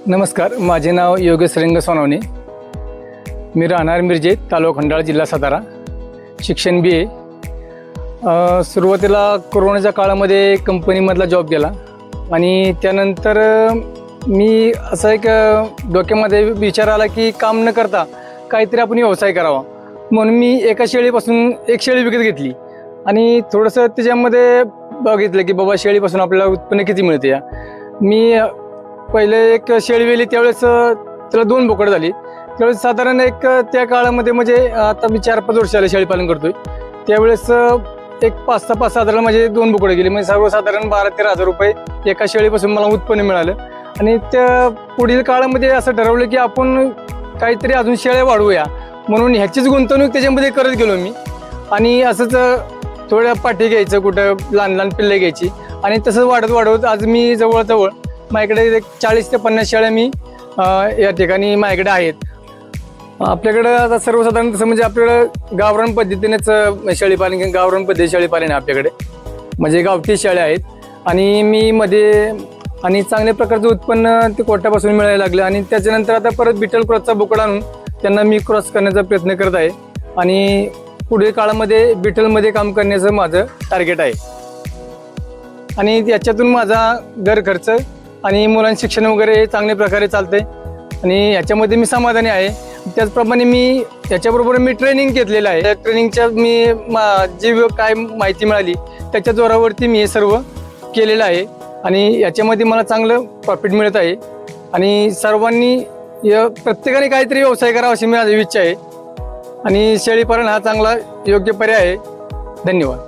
नमस्कार, माझे नाव योगेश रंग सोनवणे. मी राहणार मिरजे, तालुका खंडाळा, जिल्हा सातारा. शिक्षण BA. सुरुवातीला कोरोनाच्या काळामध्ये कंपनीमधला जॉब केला आणि त्यानंतर मी असं एक डोक्यामध्ये विचार आला की काम न करता काहीतरी आपण व्यवसाय करावा. म्हणून मी एका शेळीपासून एक शेळी विकत घेतली आणि थोडंसं त्याच्यामध्ये बघितलं की बाबा शेळीपासून आपल्याला उत्पन्न किती मिळते. मी पहिले एक शेळी वेली, त्यावेळेस त्याला 2 बोकड झाली. त्यावेळेस साधारण एक त्या काळामध्ये म्हणजे आता मी 4-5 वर्षाला शेळीपालन करतोय. त्यावेळेस एक 5-6 साधारण माझे 2 बोकडे गेले. म्हणजे सर्वसाधारण 12-13 हजार रुपये एका शेळीपासून मला उत्पन्न मिळालं. आणि त्या पुढील काळामध्ये असं ठरवलं की आपण काहीतरी अजून शेळ्या वाढवूया, म्हणून ह्याचीच गुंतवणूक त्याच्यामध्ये करत गेलो मी. आणि असंच थोड्या पाठी घ्यायचं, कुठं लहान लहान पिल्ले घ्यायची आणि तसंच वाढवत आज मी जवळजवळ माझ्याकडे एक 40 ते 50 शेळ्या मी या ठिकाणी माझ्याकडे आहेत. आपल्याकडं आता सर्वसाधारण तसं म्हणजे आपल्याकडं गावरान पद्धतीनेच शेळीपालन, गावरान पद्धती शेळीपालन आहे आपल्याकडे. म्हणजे गावठी शेळ्या आहेत आणि मी मध्ये आणि चांगल्या प्रकारचं उत्पन्न ते कोट्यापासून मिळायला लागलं. आणि त्याच्यानंतर आता परत बिटल क्रॉसचा बोकड आणून त्यांना मी क्रॉस करण्याचा प्रयत्न करत आहे आणि पुढील काळामध्ये बिटलमध्ये काम करण्याचं माझं टार्गेट आहे. आणि याच्यातून माझा घर खर्च आणि मुलांचे शिक्षण वगैरे चांगल्या प्रकारे चालते आणि याच्यामध्ये मी समाधानी आहे. त्याचप्रमाणे मी याच्याबरोबर मी ट्रेनिंग घेतलेलं आहे. त्या ट्रेनिंगच्या मी जी काय माहिती मिळाली त्याच्या जोरावरती मी हे सर्व केलेलं आहे आणि याच्यामध्ये मला चांगलं प्रॉफिट मिळत आहे. आणि सर्वांनी प्रत्येकाने काहीतरी व्यवसाय करावा अशी माझी इच्छा आहे आणि शेळीपालन हा चांगला योग्य पर्याय आहे. धन्यवाद.